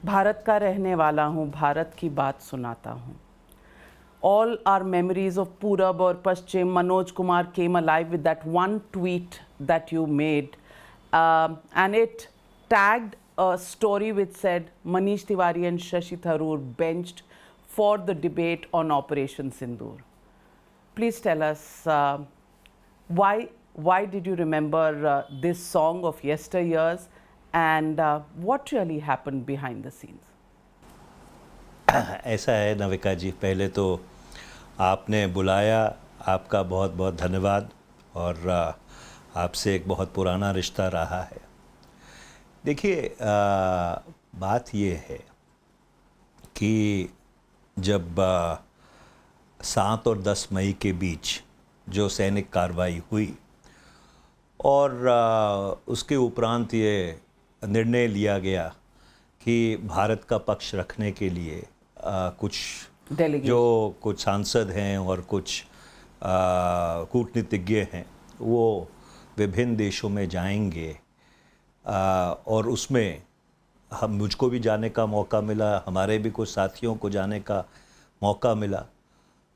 भारत का रहने वाला हूँ, भारत की बात सुनाता हूँ. All our memories of Purab or Paschim, Manoj Kumar came alive with that one tweet that you made. And it tagged a story which said Manish Tiwari and Shashi Tharoor benched for the debate on Operation Sindoor. Please tell us why did you remember this song of yesteryears, and what really happened behind the scenes? ऐसा है नविका जी, पहले तो आपने बुलाया, आपका बहुत बहुत धन्यवाद। और आपसे एक बहुत पुराना रिश्ता रहा है। देखिए, बात ये है कि जब 7 और 10 मई के बीच जो सैनिक कार्रवाई हुई और उसके उपरांत ये निर्णय लिया गया कि भारत का पक्ष रखने के लिए कुछ जो कुछ सांसद हैं और कुछ कूटनीतिज्ञ हैं वो विभिन्न देशों में जाएंगे, और उसमें मुझको भी जाने का मौका मिला, हमारे भी कुछ साथियों को जाने का मौका मिला,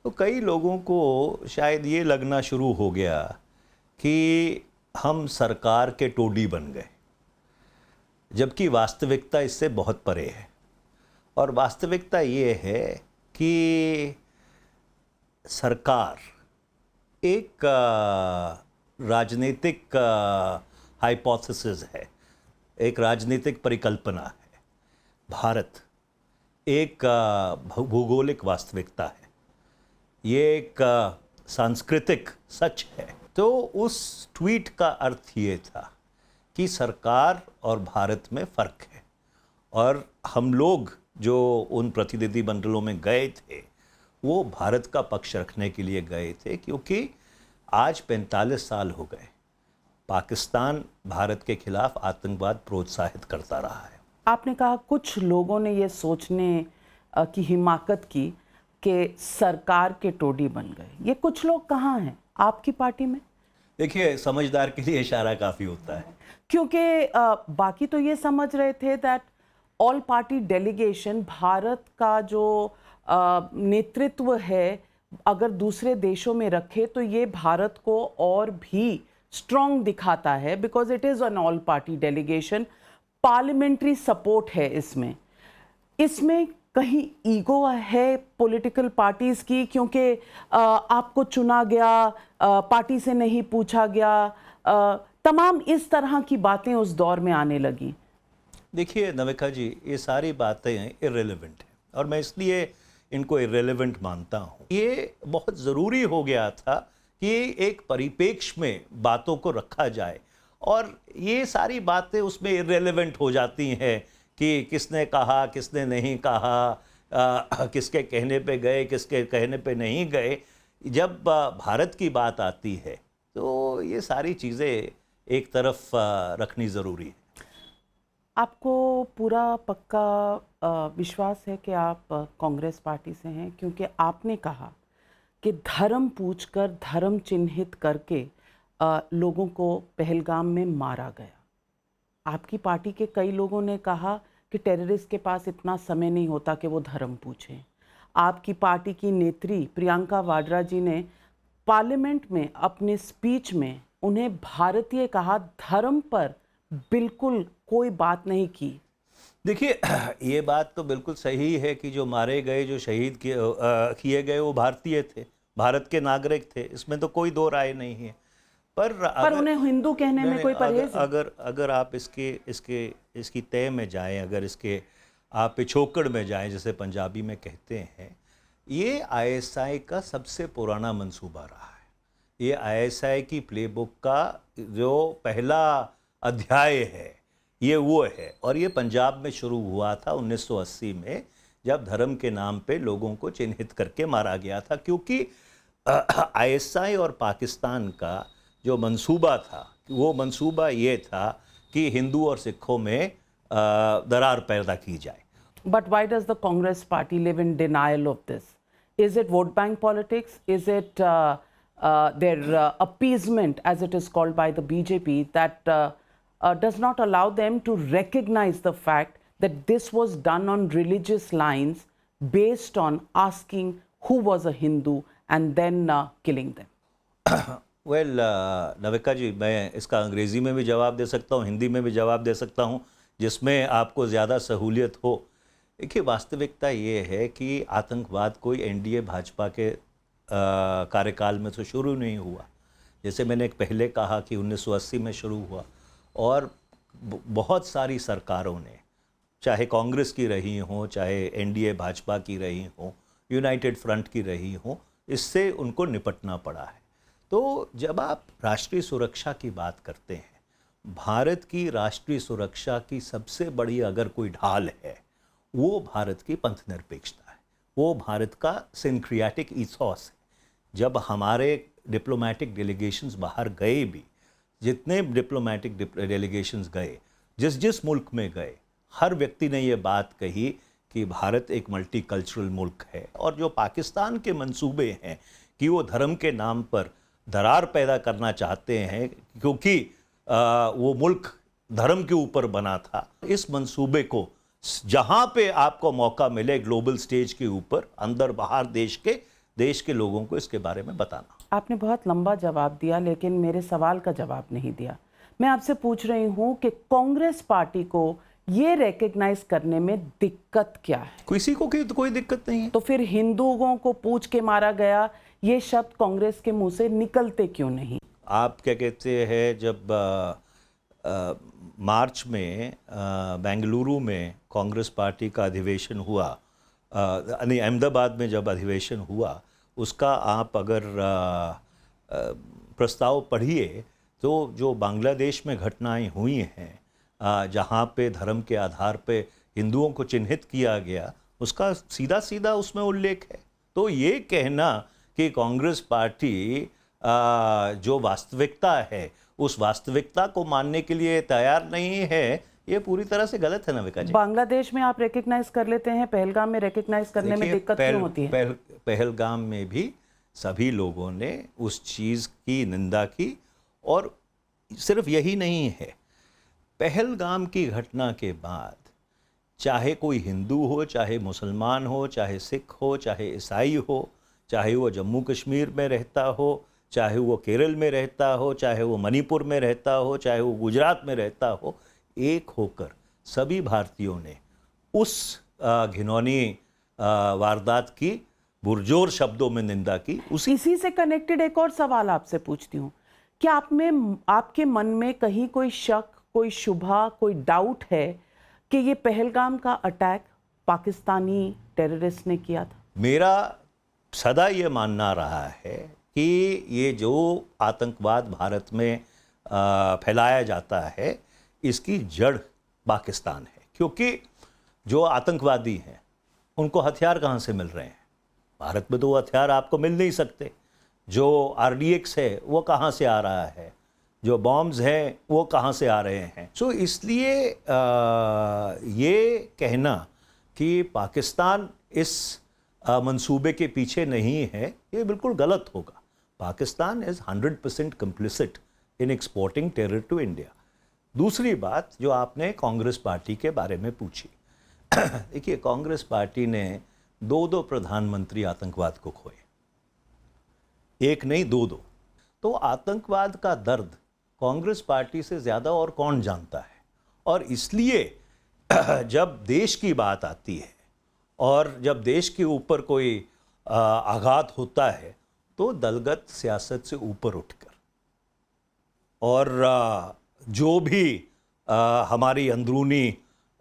तो कई लोगों को शायद ये लगना शुरू हो गया कि हम सरकार के टोडी बन गए, जबकि वास्तविकता इससे बहुत परे है। और वास्तविकता ये है कि सरकार एक राजनीतिक हाइपोथेसिस है, एक राजनीतिक परिकल्पना है। भारत एक भूगोलिक वास्तविकता है, ये एक सांस्कृतिक सच है। तो उस ट्वीट का अर्थ ये था कि सरकार और भारत में फ़र्क है, और हम लोग जो उन प्रतिनिधि मंडलों में गए थे वो भारत का पक्ष रखने के लिए गए थे, क्योंकि आज 45 साल हो गए पाकिस्तान भारत के खिलाफ आतंकवाद प्रोत्साहित करता रहा है। आपने कहा कुछ लोगों ने ये सोचने की हिमाकत की कि सरकार के टोडी बन गए। ये कुछ लोग कहाँ हैं आपकी पार्टी में? देखिए, समझदार के लिए इशारा काफ़ी होता है, क्योंकि बाकी तो ये समझ रहे थे that all party delegation Bharat का जो नेतृत्व है अगर दूसरे देशों में रखे तो ये भारत को और भी स्ट्रॉन्ग दिखाता है, because it is an all party delegation. Parliamentary support है इसमें कहीं ईगो है पॉलिटिकल पार्टीज़ की, क्योंकि आपको चुना गया, पार्टी से नहीं पूछा गया, तमाम इस तरह की बातें उस दौर में आने लगी। देखिए नविका जी, ये सारी बातें इर्रेलेवेंट हैं, और मैं इसलिए इनको इर्रेलेवेंट मानता हूँ। ये बहुत ज़रूरी हो गया था कि एक परिप्रेक्ष्य में बातों को रखा जाए, और ये सारी बातें उसमें इर्रेलेवेंट हो जाती हैं कि किसने कहा, किसने नहीं कहा, किसके कहने पे गए, किसके कहने पे नहीं गए। जब भारत की बात आती है तो ये सारी चीज़ें एक तरफ रखनी ज़रूरी है। आपको पूरा पक्का विश्वास है कि आप कांग्रेस पार्टी से हैं, क्योंकि आपने कहा कि धर्म पूछकर, धर्म चिन्हित करके लोगों को पहलगाम में मारा गया। आपकी पार्टी के कई लोगों ने कहा कि टेररिस्ट के पास इतना समय नहीं होता कि वो धर्म पूछें। आपकी पार्टी की नेत्री प्रियंका वाड्रा जी ने पार्लियामेंट में अपने स्पीच में उन्हें भारतीय कहा, धर्म पर बिल्कुल कोई बात नहीं की। देखिए, ये बात तो बिल्कुल सही है कि जो मारे गए, जो शहीद किए गए वो भारतीय थे, भारत के नागरिक थे, इसमें तो कोई दो राय नहीं है। पर उन्हें हिंदू कहने में कोई परहेज है? अगर आप इसकी तय में जाएं, अगर इसके आप पिछोकड़ में जाएं, जैसे पंजाबी में कहते हैं, ये आईएसआई का सबसे पुराना मंसूबा रहा है। ये आईएसआई की प्लेबुक का जो पहला अध्याय है ये वो है, और ये पंजाब में शुरू हुआ था 1980 में, जब धर्म के नाम पे लोगों को चिन्हित करके मारा गया था। क्योंकि आईएसआई और पाकिस्तान का जो मंसूबा था वो मंसूबा ये था कि हिंदू और सिखों में दरार पैदा की जाए। But why does the Congress party live in denial of this? Is it vote bank politics? Is it their appeasement, as it is called by the BJP, that does not allow them to recognize the fact that this was done on religious lines based on asking who was a Hindu and then killing them? Well Navika ji, मैं इसका अंग्रेज़ी में भी जवाब दे सकता हूँ, हिंदी में भी जवाब दे सकता हूँ, जिसमें आपको ज़्यादा सहूलियत हो। देखिए, वास्तविकता ये है कि आतंकवाद कोई एनडीए भाजपा के कार्यकाल में तो शुरू नहीं हुआ। जैसे मैंने पहले कहा कि 1980 में शुरू हुआ और बहुत सारी सरकारों ने, चाहे कांग्रेस की रही हों, चाहे एनडीए भाजपा की रही हों, यूनाइटेड फ्रंट की रही हों, इससे उनको निपटना पड़ा है। तो जब आप राष्ट्रीय सुरक्षा की बात करते हैं, भारत की राष्ट्रीय सुरक्षा की सबसे बड़ी अगर कोई ढाल है, वो भारत की पंथनिरपेक्षता है, वो भारत का सिंक्रियाटिक ईथॉस है। जब हमारे डिप्लोमेटिक डेलीगेशंस बाहर गए भी, जितने डिप्लोमेटिक डेलीगेशंस गए, जिस जिस मुल्क में गए, हर व्यक्ति ने ये बात कही कि भारत एक मल्टीकल्चरल मुल्क है। और जो पाकिस्तान के मंसूबे हैं कि वो धर्म के नाम पर दरार पैदा करना चाहते हैं, क्योंकि वो मुल्क धर्म के ऊपर बना था, इस मंसूबे को जहाँ पे आपको मौका मिले ग्लोबल स्टेज के ऊपर, अंदर बाहर देश के लोगों को इसके बारे में बताना। आपने बहुत लंबा जवाब दिया, लेकिन मेरे सवाल का जवाब नहीं दिया। मैं आपसे पूछ रही हूँ कि कांग्रेस पार्टी को ये रिकॉग्नाइज करने में दिक्कत क्या है? किसी को कोई दिक्कत नहीं है। तो फिर हिंदुओं को पूछ के मारा गया, ये शब्द कांग्रेस के मुंह से निकलते क्यों नहीं? आप क्या कहते हैं, जब मार्च में बेंगलुरु में कांग्रेस पार्टी का अधिवेशन हुआ, नहीं, अहमदाबाद में जब अधिवेशन हुआ, उसका आप अगर प्रस्ताव पढ़िए तो जो बांग्लादेश में घटनाएं हुई हैं, जहाँ पे धर्म के आधार पे हिंदुओं को चिन्हित किया गया, उसका सीधा सीधा उसमें उल्लेख है। तो ये कहना कि कांग्रेस पार्टी जो वास्तविकता है, उस वास्तविकता को मानने के लिए तैयार नहीं है, ये पूरी तरह से गलत है नविका जी। बांग्लादेश में आप रिकॉग्नाइज कर लेते हैं, पहलगाम में रिकॉग्नाइज करने में दिक्कत क्यों होती है? पहलगाम में भी सभी लोगों ने उस चीज़ की निंदा की, और सिर्फ यही नहीं है, पहलगाम की घटना के बाद चाहे कोई हिंदू हो, चाहे मुसलमान हो, चाहे सिख हो, चाहे ईसाई हो, चाहे वो जम्मू कश्मीर में रहता हो, चाहे वो केरल में रहता हो, चाहे वो मणिपुर में रहता हो, चाहे वो गुजरात में रहता हो, एक होकर सभी भारतीयों ने उस घिनौनी वारदात की पुरजोर शब्दों में निंदा की। इसी से कनेक्टेड एक और सवाल आपसे पूछती हूँ, क्या आपके मन में कहीं कोई शक, कोई शुभा, कोई डाउट है कि ये पहलगाम का अटैक पाकिस्तानी टेररिस्ट ने किया था? मेरा सदा ये मानना रहा है कि ये जो आतंकवाद भारत में फैलाया जाता है, इसकी जड़ पाकिस्तान है। क्योंकि जो आतंकवादी हैं, उनको हथियार कहाँ से मिल रहे हैं? भारत में तो वो हथियार आपको मिल नहीं सकते। जो RDX है वो कहाँ से आ रहा है? जो बॉम्ब्स हैं वो कहाँ से आ रहे हैं? सो इसलिए ये कहना कि पाकिस्तान इस मंसूबे के पीछे नहीं है, ये बिल्कुल गलत होगा। Pakistan is 100% complicit in exporting terror to India. दूसरी बात जो आपने कांग्रेस पार्टी के बारे में पूछी, देखिए, कांग्रेस पार्टी ने 2 प्रधानमंत्री आतंकवाद को खोए, एक नहीं 2। तो आतंकवाद का दर्द कांग्रेस पार्टी से ज़्यादा और कौन जानता है? और इसलिए जब देश की बात आती है और जब देश के ऊपर कोई आघात होता है, तो दलगत सियासत से ऊपर उठकर और जो भी हमारी अंदरूनी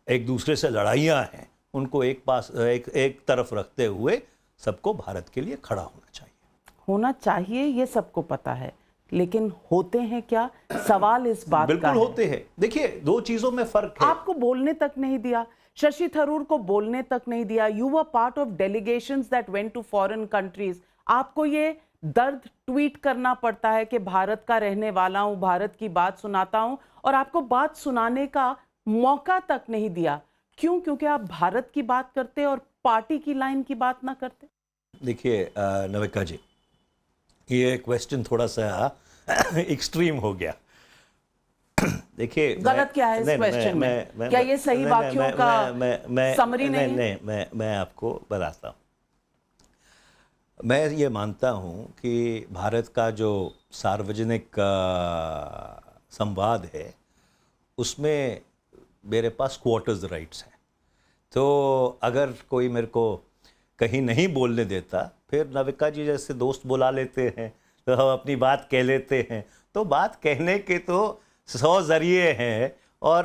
एक दूसरे से लड़ाइयाँ हैं, उनको एक तरफ रखते हुए सबको भारत के लिए खड़ा होना चाहिए। ये सबको पता है, लेकिन होते हैं क्या? सवाल इस बात का बिल्कुल होते हैं। देखिए, 2 चीजों में फर्क है। आपको बोलने तक नहीं दिया, शशि थरूर को बोलने तक नहीं दिया। You were part of delegations that went to foreign countries. आपको ये दर्द ट्वीट करना पड़ता है कि भारत का रहने वाला हूं, भारत की बात सुनाता हूं, और आपको बात सुनाने का मौका तक नहीं दिया। क्यों? क्योंकि आप भारत की बात करते और पार्टी की लाइन की बात ना करते। देखिए नविका जी, ये क्वेश्चन थोड़ा सा एक्सट्रीम हो गया। देखिए गलत क्या है इस क्वेश्चन में? क्या ये सही वाक्यों का समरी नहीं है? मैं आपको बताता हूँ। मैं ये मानता हूँ कि भारत का जो सार्वजनिक संवाद है उसमें मेरे पास क्वार्टर्स राइट्स हैं। तो अगर कोई मेरे को कहीं नहीं बोलने देता, फिर नविका जी जैसे दोस्त बुला लेते हैं तो हम अपनी बात कह लेते हैं। तो बात कहने के तो 100 ज़रिए हैं और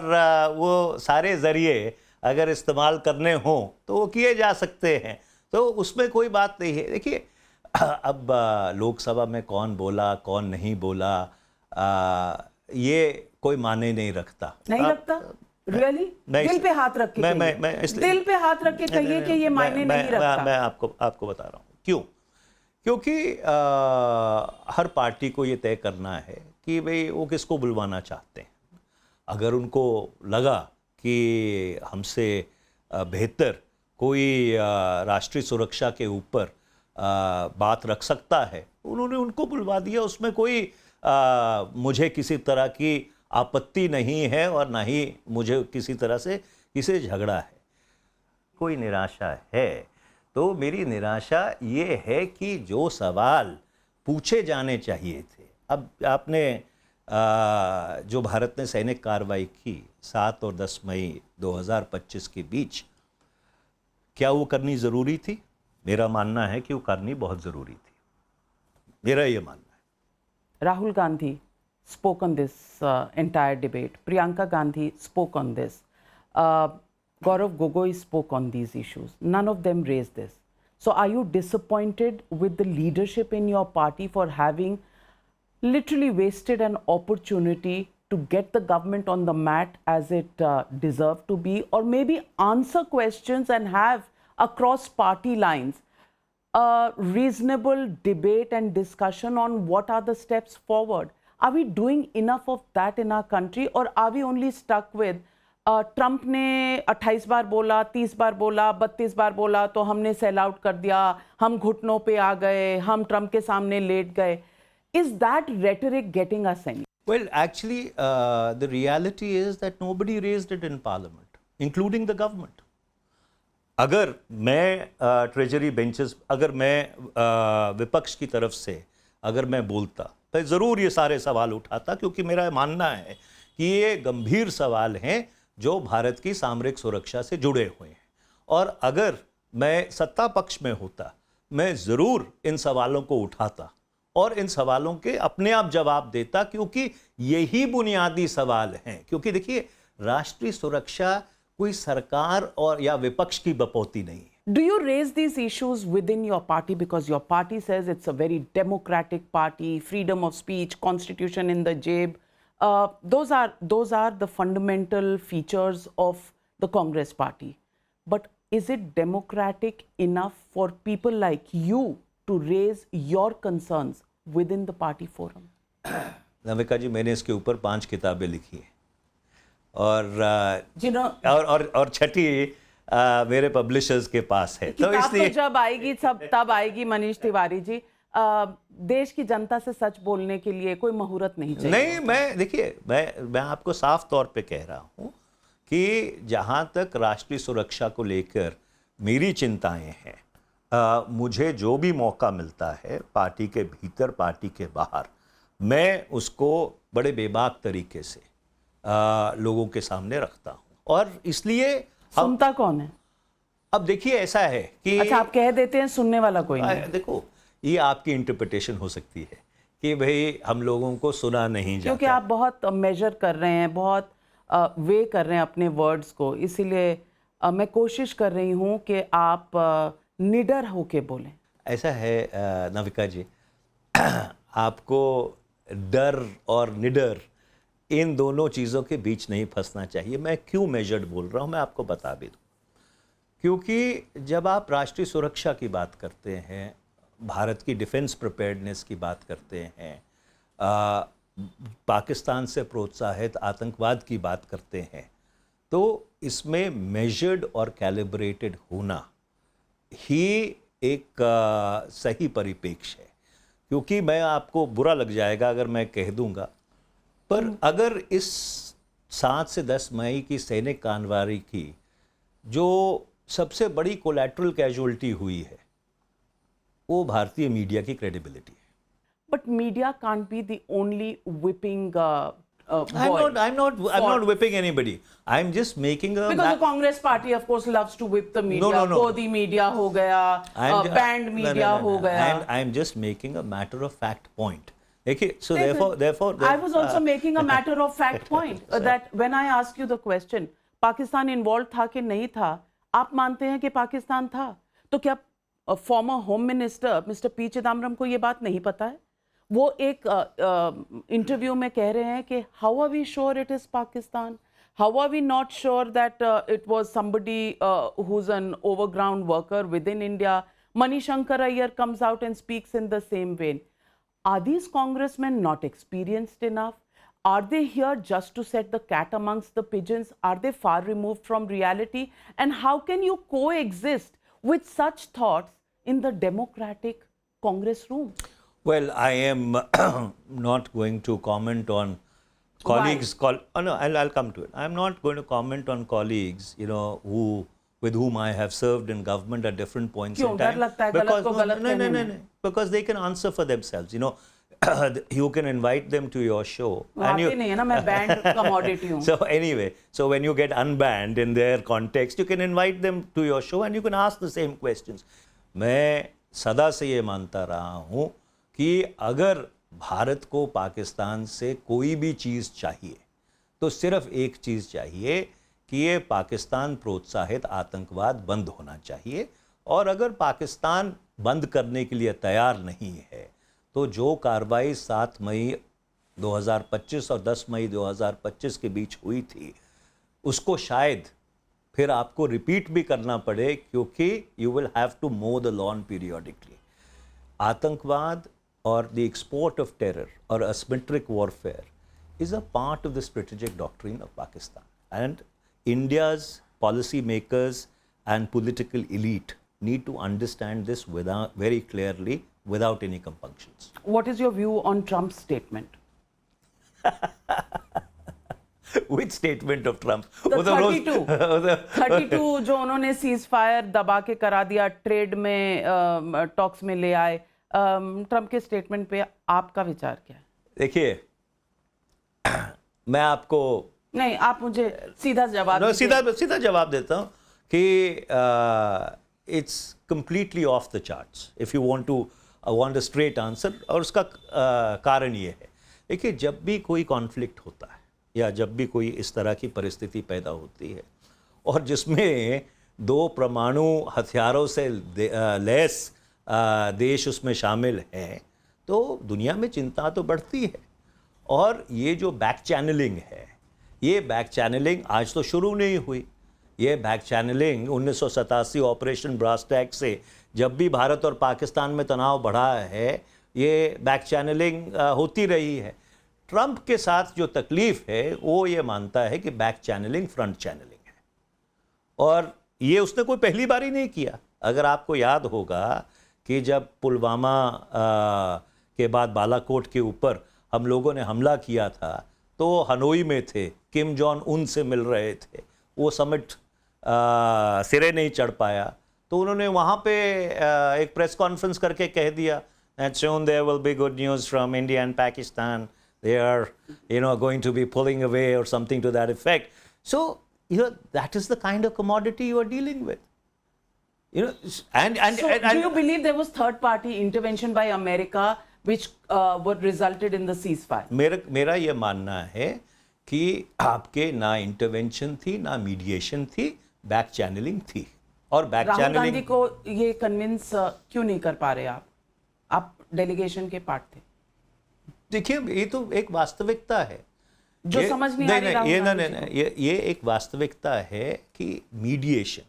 वो सारे ज़रिए अगर इस्तेमाल करने हों तो वो किए जा सकते हैं, तो उसमें कोई बात नहीं है। देखिए अब लोकसभा में कौन बोला कौन नहीं बोला ये कोई माने नहीं रखता। नहीं रखता? रियली? दिल पे हाथ रख के दिल पे हाथ रख के कहिए कि ये मायने नहीं रखता। मैं आपको बता रहा हूँ क्यों। क्योंकि हर पार्टी को ये तय करना है कि भाई वो किसको बुलवाना चाहते हैं। अगर उनको लगा कि हमसे बेहतर कोई राष्ट्रीय सुरक्षा के ऊपर बात रख सकता है, उन्होंने उनको बुलवा दिया। उसमें कोई मुझे किसी तरह की आपत्ति नहीं है और ना ही मुझे किसी तरह से किसी झगड़ा है। कोई निराशा है तो मेरी निराशा ये है कि जो सवाल पूछे जाने चाहिए थे, अब आपने जो भारत ने सैनिक कार्रवाई की 7 और 10 मई 2025 के बीच, क्या वो करनी ज़रूरी थी? मेरा मानना है कि वो करनी बहुत ज़रूरी थी। मेरा ये मानना है। Rahul Gandhi spoke on this entire debate. Priyanka Gandhi spoke on this. Gaurav Gogoi spoke on these issues. None of them raised this. So are you disappointed with the leadership in your party for having literally wasted an opportunity to get the government on the mat as it deserved to be, or maybe answer questions and have across party lines a reasonable debate and discussion on what are the steps forward? Are we doing enough of that in our country, or are we only stuck with Trump ने 28 बार बोला, 30 बार बोला, 32 बार बोला तो हमने sell out कर दिया, हम घुटनों पे आ गए, हम ट्रंप के सामने लेट गए? Is that rhetoric getting us any? Well, actually, the reality is that nobody raised it in Parliament, including the government. अगर मैं ट्रेजरी बेंचेस, अगर मैं विपक्ष की तरफ से अगर मैं बोलता तो ज़रूर ये सारे सवाल उठाता, क्योंकि मेरा मानना है कि ये गंभीर सवाल हैं जो भारत की सामरिक सुरक्षा से जुड़े हुए हैं। और अगर मैं सत्ता पक्ष में होता, मैं ज़रूर इन सवालों को उठाता और इन सवालों के अपने आप जवाब देता, क्योंकि यही बुनियादी सवाल हैं। क्योंकि देखिए, राष्ट्रीय सुरक्षा कोई सरकार और या विपक्ष की बपौती नहीं है। Do you raise these issues within your party, because your party says it's a very democratic party, freedom of speech, constitution in the jab? Those are the fundamental features of the Congress party. But is it democratic enough for people like you to raise your concerns within the party forum? Navika जी, मैंने इसके ऊपर 5 किताबें लिखी हैं और और छठी मेरे publishers के पास है। तो इसलिए जब आएगी तब आएगी। मनीष तिवारी जी, देश की जनता से सच बोलने के लिए कोई मुहूर्त नहीं चाहिए? नहीं, मैं आपको साफ तौर पे कह रहा हूँ कि जहाँ तक राष्ट्रीय सुरक्षा को लेकर मेरी चिंताएं हैं, मुझे जो भी मौका मिलता है पार्टी के भीतर पार्टी के बाहर, मैं उसको बड़े बेबाक तरीके से लोगों के सामने रखता हूँ। और इसलिए सुनता कौन है? अब देखिए, ऐसा है कि अच्छा, आप कह देते हैं, सुनने वाला कोई नहीं। देखो, ये आपकी इंटरप्रिटेशन हो सकती है कि भाई हम लोगों को सुना नहीं जाता, क्योंकि आप बहुत मेजर कर रहे हैं, बहुत वे कर रहे हैं अपने वर्ड्स को, इसीलिए मैं कोशिश कर रही हूँ कि आप निडर होके बोलें। ऐसा है नविका जी, आपको डर और निडर इन दोनों चीज़ों के बीच नहीं फंसना चाहिए। मैं क्यों मेजर्ड बोल रहा हूँ, मैं आपको बता भी दूँ। क्योंकि जब आप राष्ट्रीय सुरक्षा की बात करते हैं, भारत की डिफेंस प्रिपेयर्डनेस की बात करते हैं, पाकिस्तान से प्रोत्साहित आतंकवाद की बात करते हैं, तो इसमें मेजर्ड और कैलिब्रेटेड होना ही एक सही परिप्रेक्ष्य है। क्योंकि मैं आपको बुरा लग जाएगा अगर मैं कह दूंगा, पर अगर इस 7 से 10 मई की सैनिक कार्रवाई की जो सबसे बड़ी कोलैटरल कैजुअलिटी हुई है वो भारतीय मीडिया की क्रेडिबिलिटी है। But media can't be the only whipping I'm not whipping anybody. I'm just making a because the Congress party of course loves to whip the media. No. Godi media ho gaya, banned media ho gaya. I'm just making a matter of fact point. Okay, so therefore I was also making a matter of fact point that when I ask you the question, Pakistan involve था कि नहीं था, आप मानते हैं कि पाकिस्तान था, तो क्या farmer home minister mister P Chidambaram को ये बात नहीं पता है? वो एक इंटरव्यू में कह रहे हैं कि how are we sure it is Pakistan, how are we not sure that it was somebody who is an overground worker within India. Manishankar Iyer comes out and speaks in the same vein. Are these congressmen not experienced enough? Are they here just to set the cat amongst the pigeons? Are they far removed from reality? And how can you coexist with such thoughts in the democratic Congress room? Well, I am not going to comment on colleagues. I'll come to it. I'm not going to comment on colleagues, with whom I have served in government at different points in time. Because they can answer for themselves. You can invite them to your show. नहीं है ना, मैं banned commodity हूँ. So anyway, so when you get unbanned in their context, you can invite them to your show and you can ask the same questions. मैं सदा से ये मानता रहा हूँ कि अगर भारत को पाकिस्तान से कोई भी चीज़ चाहिए तो सिर्फ एक चीज़ चाहिए कि ये पाकिस्तान प्रोत्साहित आतंकवाद बंद होना चाहिए, और अगर पाकिस्तान बंद करने के लिए तैयार नहीं है तो जो कार्रवाई 7 मई 2025 और 10 मई 2025 के बीच हुई थी उसको शायद फिर आपको रिपीट भी करना पड़े, क्योंकि यू विल हैव टू मो द लॉन पीरियोडिकली. आतंकवाद और द एक्सपोर्ट ऑफ टेरर और asymmetric warfare is a part of the strategic doctrine of Pakistan, and India's policy makers and political elite need to understand this very clearly without any compunctions. What is your view on Trump's statement? Which statement of Trump? The 32 जो उन्होंने cease fire दबा के करा दिया, trade में talks में ले आए, ट्रम्प के स्टेटमेंट पे आपका विचार क्या है? देखिए, मैं आपको नहीं, आप मुझे सीधा जवाब सीधा जवाब देता हूँ कि it's completely off the charts if you want a straight answer. और उसका कारण ये है, देखिए, जब भी कोई कॉन्फ्लिक्ट होता है या जब भी कोई इस तरह की परिस्थिति पैदा होती है और जिसमें 2 परमाणु हथियारों से लैस देश उसमें शामिल हैं, तो दुनिया में चिंता तो बढ़ती है. और ये जो बैक चैनलिंग है, ये बैक चैनलिंग आज तो शुरू नहीं हुई. ये back channeling 1987 operation Brasstacks से जब भी भारत और पाकिस्तान में तनाव बढ़ा है, ये बैक चैनलिंग होती रही है. ट्रंप के साथ जो तकलीफ है वो ये मानता है कि बैक चैनलिंग फ्रंट चैनलिंग है, और ये उसने कोई पहली बार ही नहीं किया. अगर आपको याद होगा कि जब पुलवामा के बाद बालाकोट के ऊपर हम लोगों ने हमला किया था तो हनोई में थे, किम जॉन उन से मिल रहे थे, वो समिट सिरे नहीं चढ़ पाया, तो उन्होंने वहाँ पे एक प्रेस कॉन्फ्रेंस करके कह दिया that soon there will be good news from India and Pakistan. They are, going to be pulling away or something to that effect. So, that is the kind of commodity you are dealing with. Do you believe there was third-party intervention by America which what resulted in the ceasefire? मेरा ये मानना है कि आपके ना intervention थी, ना mediation थी, बैक चैनलिंग थी. और बैक राहुल चैनलिंग गांधी को ये कन्विंस क्यों नहीं कर पा रहे आप डेलीगेशन के पार्ट थे. देखिए, ये तो एक वास्तविकता है जो समझ नहीं आ रही. ये एक वास्तविकता है कि मीडिएशन,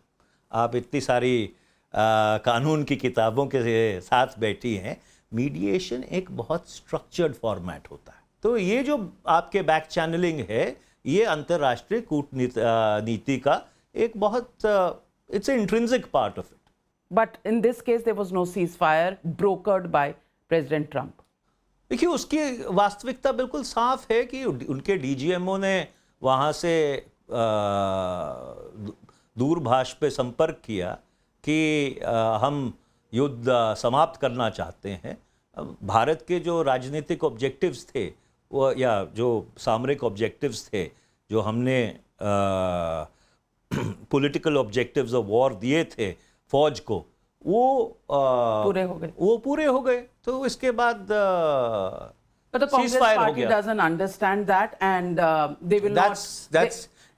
आप इतनी सारी कानून की किताबों के साथ बैठी हैं, मीडिएशन एक बहुत स्ट्रक्चर्ड फॉर्मेट होता है. तो ये जो आपके बैक चैनलिंग है, ये अंतर्राष्ट्रीय कूटनीति का एक बहुत it's an intrinsic part of it. But in this case there was no ceasefire brokered by president Trump. देखिए, उसकी वास्तविकता बिल्कुल साफ है कि उनके डीजीएमओ ने वहाँ से दूरभाष पे संपर्क किया कि हम युद्ध समाप्त करना चाहते हैं। भारत के जो राजनीतिक ऑब्जेक्टिव्स थे वो, या जो सामरिक ऑब्जेक्टिव्स थे जो हमने पॉलिटिकल ऑब्जेक्टिव्स ऑफ वॉर दिए थे फौज को, वो पूरे हो गए। तो इसके बाद But the Congress ceasefire हो party गया। doesn't understand that, and they will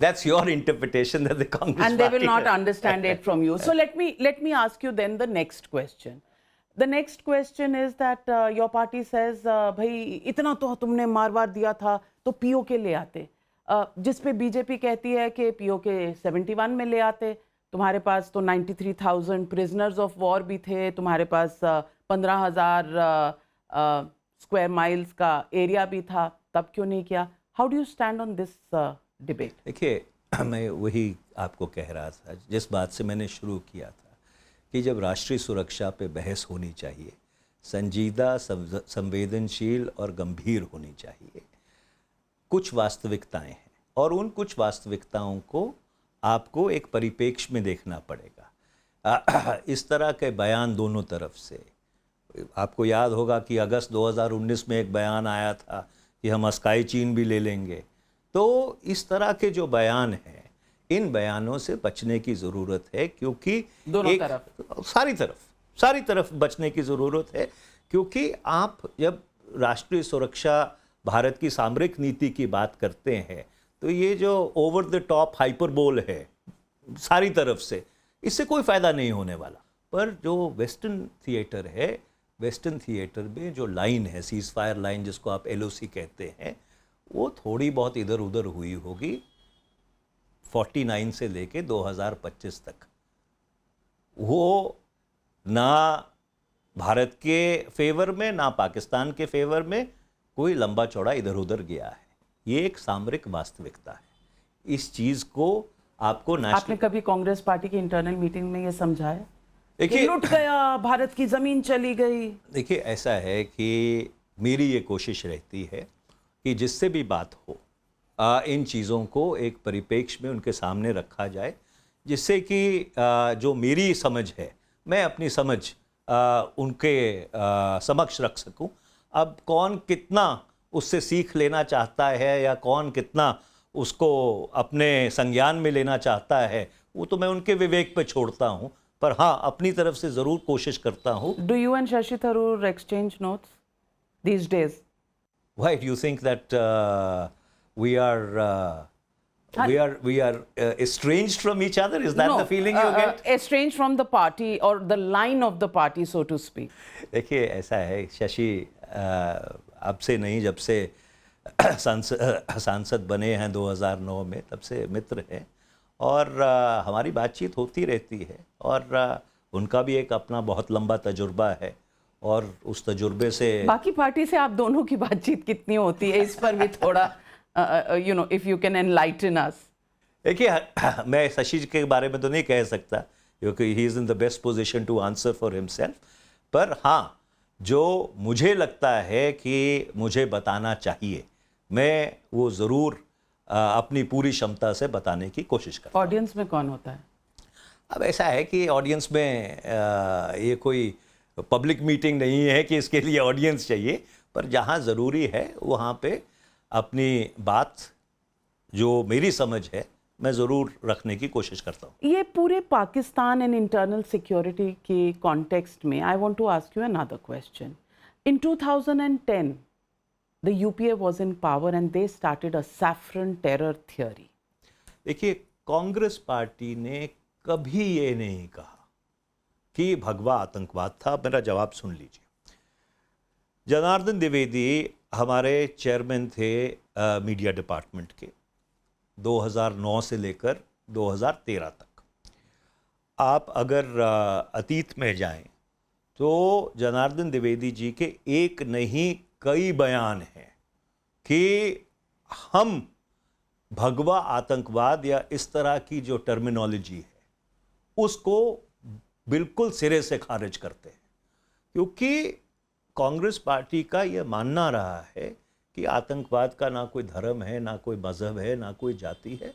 That's your interpretation that the Congress and they will party not has. understand it from you. So let me ask you then the next question. The next question is that your party says, भाई इतना तो तुमने मार दिया था तो PoK ले आते, जिस पे बीजेपी कहती है कि पीओके 71 में ले आते। तुम्हारे पास तो 93,000 प्रिजनर्स ऑफ वॉर भी थे, तुम्हारे पास 15,000 स्क्वायर माइल्स का एरिया भी था, तब क्यों नहीं किया? How do you stand on this debate? देखिए, मैं वही आपको कह रहा था जिस बात से मैंने शुरू किया था कि जब राष्ट्रीय सुरक्षा पे बहस होनी चाहिए, संजीदा, संवेदनशील और गंभीर होनी चाहिए। कुछ वास्तविकताएं हैं और उन कुछ वास्तविकताओं को आपको एक परिप्रेक्ष्य में देखना पड़ेगा। इस तरह के बयान दोनों तरफ से, आपको याद होगा कि अगस्त 2019 में एक बयान आया था कि हम अस्काई चीन भी ले लेंगे। तो इस तरह के जो बयान हैं, इन बयानों से बचने की ज़रूरत है, क्योंकि दोनों तरफ, सारी तरफ बचने की ज़रूरत है। क्योंकि आप जब राष्ट्रीय सुरक्षा, भारत की सामरिक नीति की बात करते हैं तो ये जो ओवर द टॉप हाइपरबोल है सारी तरफ से, इससे कोई फ़ायदा नहीं होने वाला। पर जो वेस्टर्न थिएटर है, वेस्टर्न थिएटर में जो लाइन है, सीज फायर लाइन जिसको आप LOC कहते हैं, वो थोड़ी बहुत इधर उधर हुई होगी 49 से लेके 2025 तक। वो ना भारत के फेवर में ना पाकिस्तान के फेवर में कोई लंबा चौड़ा इधर उधर गया है। ये एक सामरिक वास्तविकता है। इस चीज़ को आपको आपने कभी कांग्रेस पार्टी की इंटरनल मीटिंग में ये समझाया? देखिए, लुट गया, भारत की जमीन चली गई। देखिए, ऐसा है कि मेरी ये कोशिश रहती है कि जिससे भी बात हो, इन चीज़ों को एक परिप्रेक्ष्य में उनके सामने रखा जाए, जिससे कि जो मेरी समझ है, मैं अपनी समझ उनके समक्ष रख सकूं। अब कौन कितना उससे सीख लेना चाहता है या कौन कितना उसको अपने संज्ञान में लेना चाहता है, वो तो मैं उनके विवेक पे छोड़ता हूं। पर हाँ, अपनी तरफ से ज़रूर कोशिश करता हूं। Do you and Shashi Tharoor exchange notes these days? Why do you think that we are estranged from each other? Is that the feeling you get? Estranged from the party or the line of the party, so to speak. देखिए, ऐसा है, शशि अब से नहीं, जब से सांसद बने हैं 2009 में, तब से मित्र हैं और हमारी बातचीत होती रहती है। और उनका भी एक अपना बहुत लंबा तजुर्बा है और उस तजुर्बे से बाकी पार्टी से आप दोनों की बातचीत कितनी होती है, इस पर भी थोड़ा if you can enlighten us. देखिए, मैं शशि के बारे में तो नहीं कह सकता क्योंकि he is in the best position to answer for himself. पर हाँ, जो मुझे लगता है कि मुझे बताना चाहिए, मैं वो ज़रूर अपनी पूरी क्षमता से बताने की कोशिश करता हूँ। ऑडियंस में कौन होता है? अब ऐसा है कि ऑडियंस में ये कोई पब्लिक मीटिंग नहीं है कि इसके लिए ऑडियंस चाहिए, पर जहाँ ज़रूरी है वहाँ पे अपनी बात, जो मेरी समझ है, मैं ज़रूर रखने की कोशिश करता हूँ। ये पूरे पाकिस्तान एंड इंटरनल सिक्योरिटी के कॉन्टेक्स्ट में I want to ask you another question. In 2010 the UPA was in power and they started a saffron terror theory. देखिए, कांग्रेस पार्टी ने कभी ये नहीं कहा कि भगवा आतंकवाद था। मेरा जवाब सुन लीजिए। जनार्दन द्विवेदी हमारे चेयरमैन थे मीडिया डिपार्टमेंट के 2009 से लेकर 2013 तक। आप अगर अतीत में जाएं तो जनार्दन द्विवेदी जी के एक नहीं कई बयान हैं कि हम भगवा आतंकवाद या इस तरह की जो टर्मिनोलॉजी है उसको बिल्कुल सिरे से खारिज करते हैं, क्योंकि कांग्रेस पार्टी का यह मानना रहा है कि आतंकवाद का ना कोई धर्म है, ना कोई मज़हब है, ना कोई जाति है।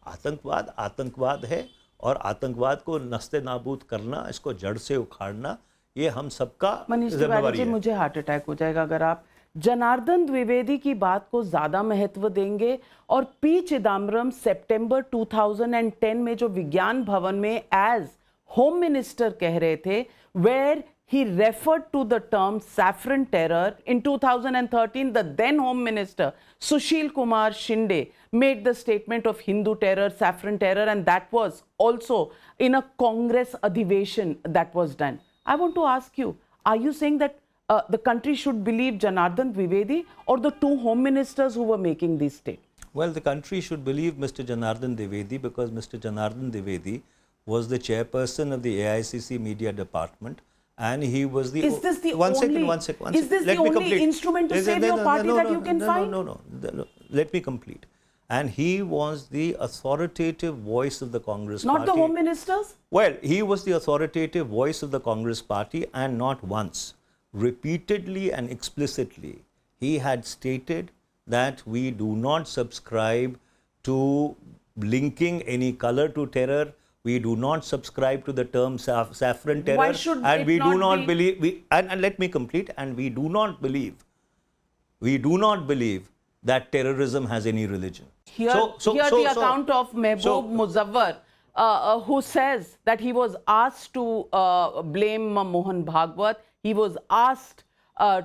आतंकवाद आतंकवाद है, और आतंकवाद को नस्ते नाबूद करना, इसको जड़ से उखाड़ना, ये हम सबका मनीष तिवारी जिम्मेवारी जी, है। मुझे हार्ट अटैक हो जाएगा अगर आप जनार्दन द्विवेदी की बात को ज्यादा महत्व देंगे और पी चिदम्बरम सितंबर 2010 में जो विज्ञान भवन में एज होम मिनिस्टर कह रहे थे, where he referred to the term saffron terror. In 2013, the then home minister Sushil Kumar Shinde made the statement of Hindu terror, saffron terror, and that was also in a Congress adhiveshan that was done. I want to ask you, are you saying that the country should believe Janardhan Dwivedi or the two home ministers who were making these statements? Well, the country should believe Mr. Janardhan Dwivedi, because Mr. Janardhan Dwivedi was the chairperson of the AICC media department, and he was the... Is this the One second. Is this the only instrument to save your party that you can find? No. Let me complete. And he was the authoritative voice of the Congress party. Not the home ministers? Well, he was the authoritative voice of the Congress party, and not once, repeatedly and explicitly, he had stated that we do not subscribe to linking any color to terror. We do not subscribe to the term saffron terror. Why should and it we do not not be? believe, and let me complete, and we do not believe that terrorism has any religion. Here, the account of Mehboob Muzaffar, who says that he was asked to blame Mohan Bhagwat, he was asked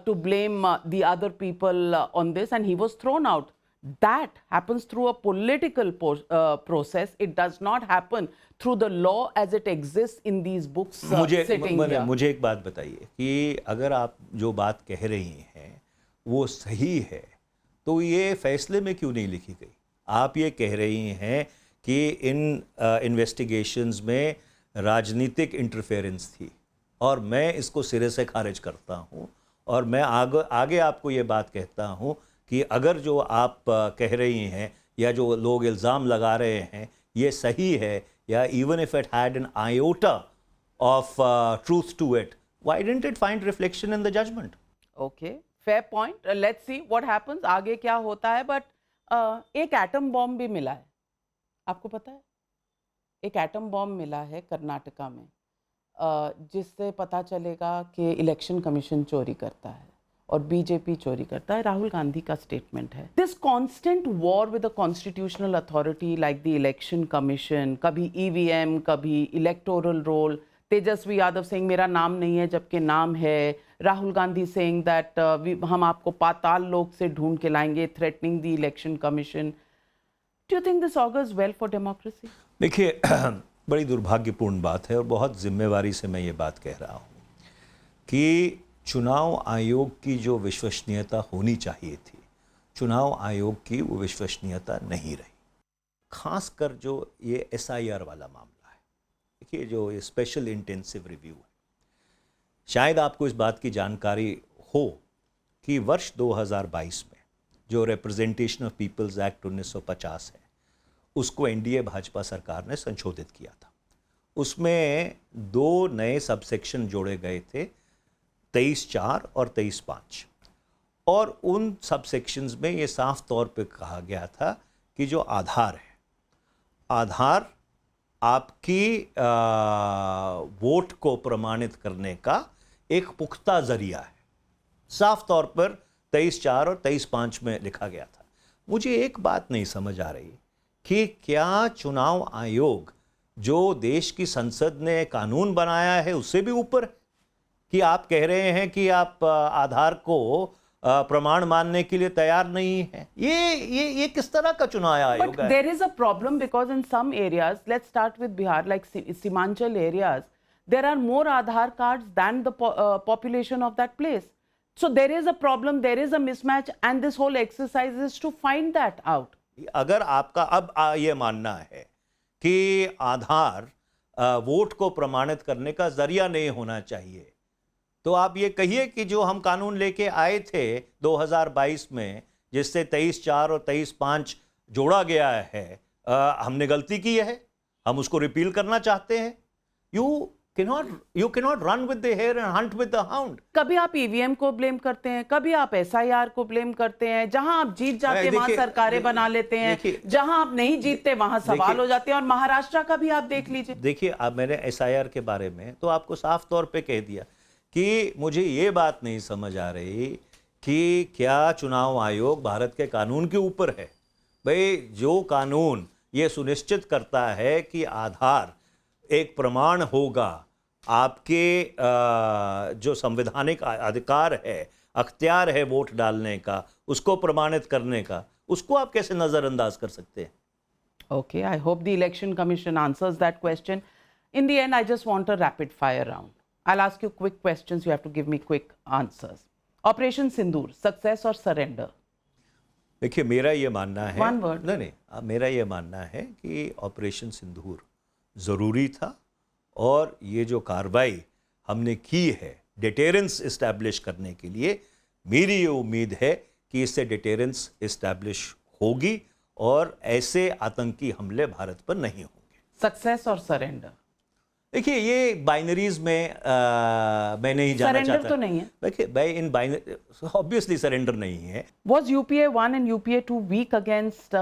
to blame the other people on this, and he was thrown out. That happens through a political process. It does not happen through the law as it exists in these books sitting here. मुझे एक बात बताइए कि अगर आप जो बात कह रही हैं वो सही है, तो ये फैसले में क्यों नहीं लिखी गई? आप ये कह रही हैं कि इन इन्वेस्टिगेशंस में राजनीतिक इंटरफेरेंस थी, और मैं इसको सिरे से खारिज करता हूँ, और मैं आगे आपको ये बात कहता हूँ कि अगर जो आप कह रही हैं या जो लोग इल्ज़ाम लगा रहे हैं ये सही है, या even if it had an iota of truth to it, why didn't it find reflection in the judgment? Okay, fair point. Let's see what happens. आगे क्या होता है. But एक एटम बॉम्ब भी मिला है, आपको पता है? एक एटम बॉम्ब मिला है कर्नाटका में, जिससे पता चलेगा कि इलेक्शन कमीशन चोरी करता है और बीजेपी चोरी करता है. राहुल गांधी का स्टेटमेंट है. This constant war with the constitutional authority like the election commission, कभी ईवीएम, कभी इलेक्टोरल रोल, तेजस्वी यादव सिंह मेरा नाम नहीं है जबकि नाम है, राहुल गांधी सेइंग दैट हम आपको पाताल लोक से ढूंढ के लाएंगे, threatening the election commission. Do you think this augurs well for democracy? देखिए, बड़ी दुर्भाग्यपूर्ण बात है, और बहुत जिम्मेवारी से मैं ये बात कह रहा हूँ कि चुनाव आयोग की जो विश्वसनीयता होनी चाहिए थी, चुनाव आयोग की वो विश्वसनीयता नहीं रही. खासकर जो ये SIR वाला मामला है, देखिए जो ये स्पेशल इंटेंसिव रिव्यू है, शायद आपको इस बात की जानकारी हो कि वर्ष 2022 में जो रिप्रेजेंटेशन ऑफ पीपल्स एक्ट 1950 है, उसको NDA भाजपा सरकार ने संशोधित किया था. उसमें 2 नए सबसेक्शन जोड़े गए थे, 23(4) और 23(5), और उन सबसेक्शंस में ये साफ तौर पे कहा गया था कि जो आधार है, आधार आपकी वोट को प्रमाणित करने का एक पुख्ता जरिया है. साफ तौर पर 23(4) और 23(5) में लिखा गया था. मुझे एक बात नहीं समझ आ रही कि क्या चुनाव आयोग जो देश की संसद ने कानून बनाया है उससे भी ऊपर है, कि आप कह रहे हैं कि आप आधार को प्रमाण मानने के लिए तैयार नहीं है? ये किस तरह का चुनाव आयोग है? There is a problem because in some areas, let's start with Bihar, like Simanchal areas, there are more Aadhaar cards than the population of that place. So there is a problem, there is a mismatch, and this whole exercise is to find that out. अगर आपका अब ये मानना है कि आधार vote को प्रमाणित करने का जरिया नहीं होना चाहिए, तो आप ये कहिए कि जो हम कानून लेके आए थे 2022 में, जिससे 23(4) और 23(5) जोड़ा गया है, हमने गलती की है, हम उसको रिपील करना चाहते हैं. you cannot run with the hare and hunt with the hound. कभी आप ईवीएम को ब्लेम करते हैं, कभी आप एसआईआर को ब्लेम करते हैं। जहां आप जीत जाते हैं वहां सरकारें बना लेते हैं, जहां आप नहीं जीतते वहां सवाल हो जाते हैं। और महाराष्ट्र का भी आप देख लीजिए। देखिए, अब मैंने एसआईआर के बारे में तो आपको साफ तौर पे कह दिया कि मुझे ये बात नहीं समझ आ रही कि क्या चुनाव आयोग भारत के कानून के ऊपर है। भाई, जो कानून ये सुनिश्चित करता है कि आधार एक प्रमाण होगा, आपके जो संवैधानिक अधिकार है, अख्तियार है वोट डालने का, उसको प्रमाणित करने का, उसको आप कैसे नजरअंदाज कर सकते हैं? Okay, I hope the Election Commission answers that question. In the end, I just want a rapid fire round. I'll ask you quick questions. You have to give me quick answers. Operation Sindoor, success or surrender? देखिए, मेरा ये मानना है, One word. नहीं, मेरा ये मानना है कि ऑपरेशन सिंदूर ज़रूरी था और ये जो कार्रवाई हमने की है डिटेरेंस इस्टेब्लिश करने के लिए, मेरी ये उम्मीद है कि इससे डिटेरेंस इस्टेब्लिश होगी और ऐसे आतंकी हमले भारत पर नहीं होंगे। सक्सेस और सरेंडर? देखिए, ये बाइनरीज में मैं नहीं जाना चाहता। सरेंडर तो नहीं है। देखिए, इन बाइनरी ऑब्वियसली सरेंडर नहीं है। Was UPA 1 and UPA 2 weak against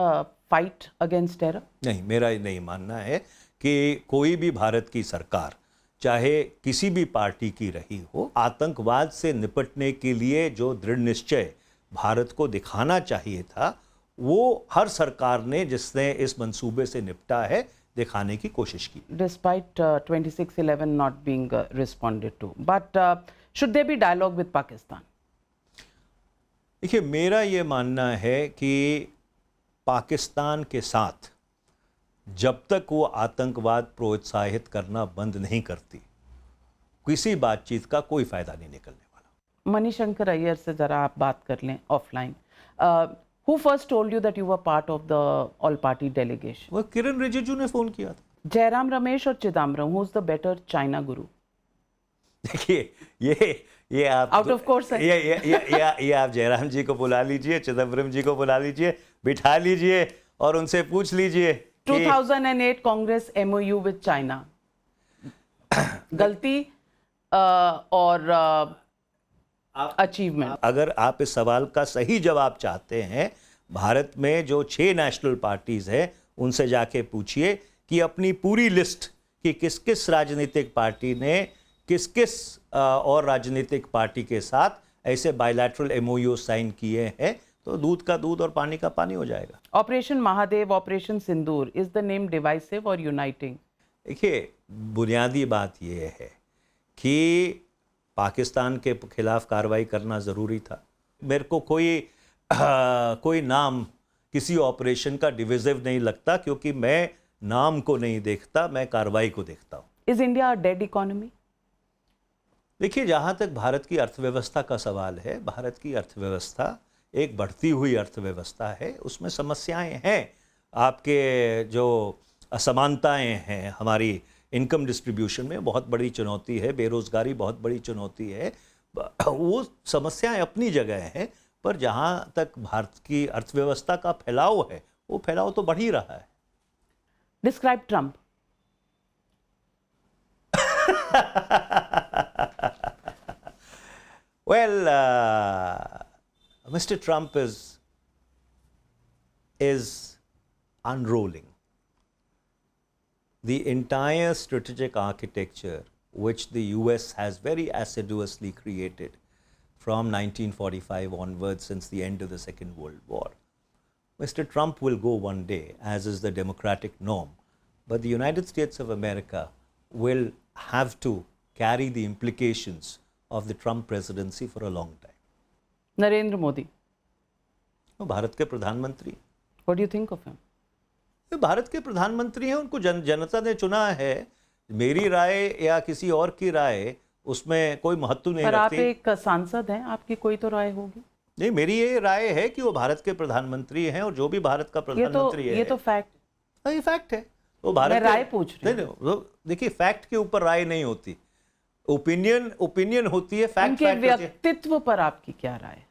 fight against terror? नहीं, मेरा ये नहीं मानना है कि कोई भी भारत की सरकार, चाहे किसी भी पार्टी की रही हो, आतंकवाद से निपटने के लिए जो दृढ़ निश्चय भारत को दिखाना चाहिए था, वो हर सरकार ने जिसने इस मंसूबे से निपटा है दिखाने की कोशिश की। Despite 2611 not being responded to, but should there be dialogue with Pakistan? देखिए, मेरा ये मानना है कि पाकिस्तान के साथ जब तक वो आतंकवाद प्रोत्साहित करना बंद नहीं करती, किसी बातचीत का कोई फायदा नहीं निकलने वाला। मणिशंकर अय्यर से जरा आप बात कर लें offline. Who first told you that you were part of the all-party delegation? वो किरण रिजिजू ने फोन किया था। जयराम रमेश और Chidambaram, who's the better China guru? देखिए, ये आप Out of course है। ये आप जयराम जी को बुला लीजिए, चिदम्बरम जी को बुला लीजिए, बिठा लीजिए और उनसे पूछ लीजिए 2008 कांग्रेस MOU with China, गलती और अचीवमेंट। अगर आप इस सवाल का सही जवाब चाहते हैं, भारत में जो 6 नेशनल पार्टीज हैं उनसे जाके पूछिए कि अपनी पूरी लिस्ट कि किस किस राजनीतिक पार्टी ने किस किस और राजनीतिक पार्टी के साथ ऐसे बायलैटरल MOU साइन किए हैं, तो दूध का दूध और पानी का पानी हो जाएगा। Operation Mahadev, operation Sindoor, is the name divisive और यूनाइटिंग? देखिए, बुनियादी बात यह है कि पाकिस्तान के खिलाफ कार्रवाई करना ज़रूरी था। मेरे को कोई नाम किसी ऑपरेशन का डिविजिव नहीं लगता, क्योंकि मैं नाम को नहीं देखता, मैं कार्रवाई को देखता हूँ। Is India dead economy? देखिए, जहाँ तक भारत की अर्थव्यवस्था का सवाल है, भारत की अर्थव्यवस्था एक बढ़ती हुई अर्थव्यवस्था है। उसमें समस्याएं हैं, आपके जो असमानताएं हैं, हमारी इनकम डिस्ट्रीब्यूशन में बहुत बड़ी चुनौती है, बेरोज़गारी बहुत बड़ी चुनौती है। वो समस्याएं अपनी जगह हैं, पर जहाँ तक भारत की अर्थव्यवस्था का फैलाव है, वो फैलाव तो बढ़ ही रहा है। Describe Trump. Well, Mr. Trump is unrolling the entire strategic architecture which the US has very assiduously created from 1945 onwards, since the end of the Second World War. Mr. Trump will go one day, as is the democratic norm, but the United States of America will have to carry the implications of the Trump presidency for a long time. Narendra Modi, वो भारत के प्रधानमंत्री, what do you think of him? ये भारत के प्रधानमंत्री हैं, उनको जनता ने चुना है। मेरी राय या किसी और की राय उसमें कोई महत्व नहीं पर आप रखती। एक सांसद हैं, आपकी कोई तो राय होगी। नहीं, मेरी ये राय है कि वो भारत के प्रधानमंत्री हैं, और जो भी भारत का प्रधानमंत्री है, ये तो फैक्ट, ये फैक्ट है। वो भारत मैं राय पूछ रही हूं। नहीं, देखिए, फैक्ट के ऊपर राय नहीं होती, ओपिनियन होती है। फैक्ट उनके व्यक्तित्व पर आपकी क्या राय है?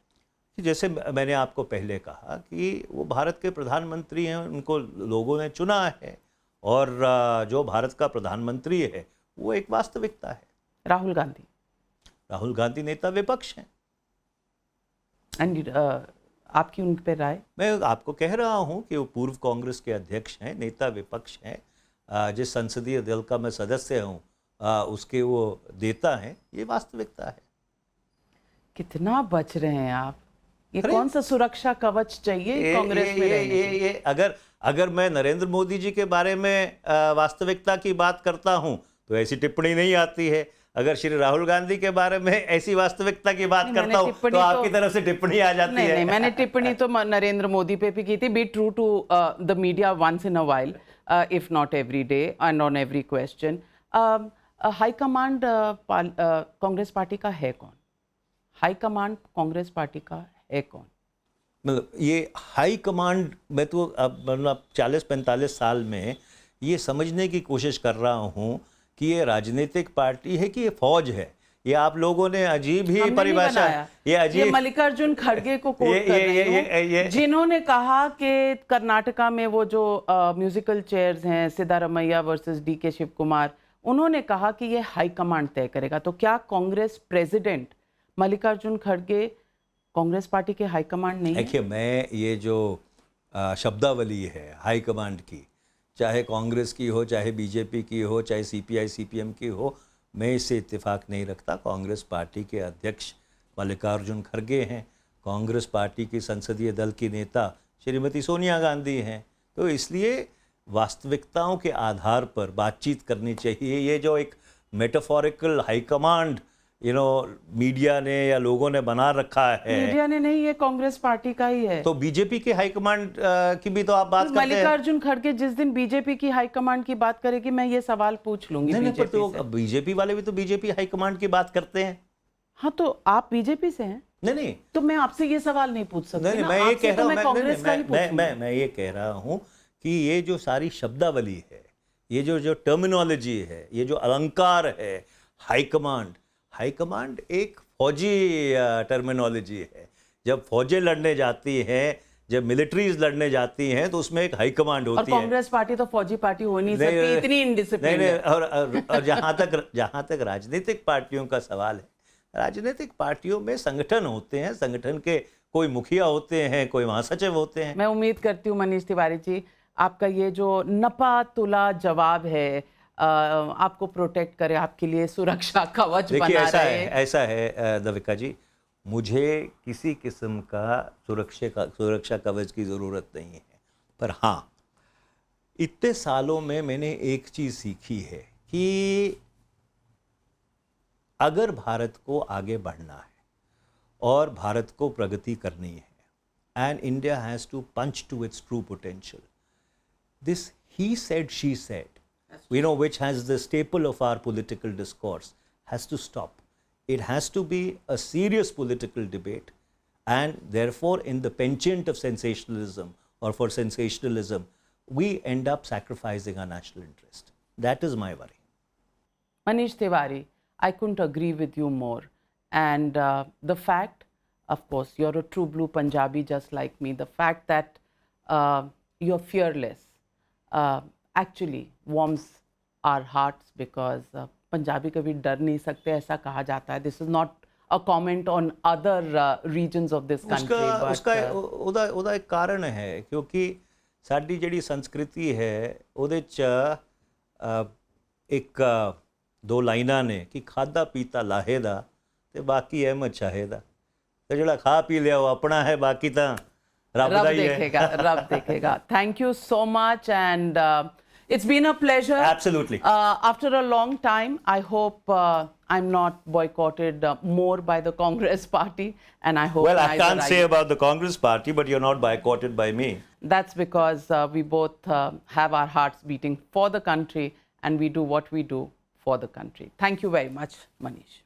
जैसे मैंने आपको पहले कहा कि वो भारत के प्रधानमंत्री हैं, उनको लोगों ने चुना है, और जो भारत का प्रधानमंत्री है वो एक वास्तविकता है। राहुल गांधी राहुल गांधी नेता विपक्ष हैं। एंड आपकी उन पे राय? मैं आपको कह रहा हूं कि वो पूर्व कांग्रेस के अध्यक्ष हैं, नेता विपक्ष हैं। जिस संसदीय दल का मैं सदस्य हूं उसके वो देता हैं, ये वास्तविकता है। कितना बच रहे हैं आप? ये अरे, कौन सा सुरक्षा कवच चाहिए कांग्रेस में रहने के? ये अगर मैं नरेंद्र मोदी जी के बारे में वास्तविकता की बात करता हूं तो ऐसी टिप्पणी नहीं आती है। अगर श्री राहुल गांधी के बारे में ऐसी वास्तविकता की बात करता हूं तो आपकी तरफ से टिप्पणी आ जाती है। नहीं, मैंने टिप्पणी तो नरेंद्र मोदी पे भी की थी। Be true to the media once in a while, if not every day and on every question. High command Congress party का है कौन? हाईकमांड कांग्रेस पार्टी का है कौन? मतलब ये हाई कमांड, मैं तो अब मतलब 40-45 साल में ये समझने की कोशिश कर रहा हूँ कि ये राजनीतिक पार्टी है कि ये फौज है। ये आप लोगों ने अजीब ही परिभाषा, ये मल्लिकार्जुन खड़गे को कोट कर रही हूं, जिन्होंने कहा कि कर्नाटका में वो जो म्यूजिकल चेयर्स हैं, सिद्धारमैया वर्सेस DK शिव कुमार, उन्होंने कहा कि ये हाईकमांड तय करेगा। तो क्या कांग्रेस प्रेसिडेंट मल्लिकार्जुन खड़गे कांग्रेस पार्टी के हाईकमांड नहीं है? देखिए, मैं ये जो शब्दावली है हाईकमांड की, चाहे कांग्रेस की हो, चाहे बीजेपी की हो, चाहे CPI CPM की हो, मैं इससे इत्तेफाक नहीं रखता। कांग्रेस पार्टी के अध्यक्ष मल्लिकार्जुन खड़गे हैं, कांग्रेस पार्टी की संसदीय दल की नेता श्रीमती सोनिया गांधी हैं। तो इसलिए वास्तविकताओं के आधार पर बातचीत करनी चाहिए। ये जो एक मेटाफोरिकल हाईकमांड मीडिया ने या लोगों ने बना रखा है, मीडिया ने नहीं, ये कांग्रेस पार्टी का ही है। तो बीजेपी के हाईकमांड की भी तो आप बात करते हैं। मल्लिकार्जुन खड़गे जिस दिन बीजेपी की हाईकमांड की बात करेगी, मैं ये सवाल पूछ लूंगी बीजेपी से। बीजेपी वाले भी तो बीजेपी हाईकमांड की बात करते हैं। हाँ, तो आप बीजेपी से हैं? नहीं, तो मैं आपसे ये सवाल नहीं पूछ सकती। नहीं, मैं ये कह रहा हूँ, मैं ये कह रहा हूँ कि ये जो सारी शब्दावली है, ये जो टर्मिनोलॉजी है, ये जो अलंकार है, हाईकमांड एक फौजी टर्मिनोलॉजी है। जब फौजें लड़ने जाती हैं, जब मिलिट्रीज लड़ने जाती हैं, तो उसमें एक हाईकमांड होती है। और कांग्रेस पार्टी तो फौजी पार्टी हो नहीं सकती, इतनी इनडिसिप्लिन है। और जहाँ तक राजनीतिक पार्टियों का सवाल है, राजनीतिक पार्टियों में संगठन होते हैं, संगठन के कोई मुखिया होते हैं, कोई महासचिव होते हैं। मैं उम्मीद करती हूँ मनीष तिवारी जी, आपका ये जो नपा तुला जवाब है आपको प्रोटेक्ट करे, आपके लिए सुरक्षा कवच बना रहे। ऐसा है दविका जी, मुझे किसी किस्म का सुरक्षा कवच की ज़रूरत नहीं है। पर हाँ, इतने सालों में मैंने एक चीज़ सीखी है कि अगर भारत को आगे बढ़ना है और भारत को प्रगति करनी है, and India has to punch to its true potential, this he said, she said, which has the staple of our political discourse, has to stop. It has to be a serious political debate, and therefore in the penchant of sensationalism or for sensationalism, we end up sacrificing our national interest. That is my worry. Manish Tiwari, I couldn't agree with you more. And the fact, of course, you're a true blue Punjabi just like me, the fact that you're fearless actually warms our hearts, because Punjabi कभी डर नहीं सकते, ऐसा कहा जाता है. This is not a comment on other regions of this country. उसका एक कारण है, क्योंकि साडी ਜਿਹੜੀ ਸੰਸਕ੍ਰਿਤੀ ਹੈ ਉਹਦੇ 'ਚ ਇੱਕ ਦੋ ਲਾਈਨਾਂ ਨੇ ਕਿ ਖਾਦਾ ਪੀਤਾ ਲਾਹੇ ਦਾ ਤੇ ਬਾਕੀ ਅਹਿਮਦ ਸ਼ਾਹੇ ਦਾ, ਤੇ ਜਿਹੜਾ ਖਾ ਪੀ ਲਿਆ ਉਹ ਆਪਣਾ ਹੈ, ਬਾਕੀ ਤਾਂ ਰੱਬ ਦਾ ਹੀ ਹੈ। रब देखेगा। Thank you so much, and it's been a pleasure. Absolutely. After a long time, I hope I'm not boycotted more by the Congress party, and I hope. Well, I can't say about the Congress party, but you're not boycotted by me. That's because we both have our hearts beating for the country, and we do what we do for the country. Thank you very much, Manish.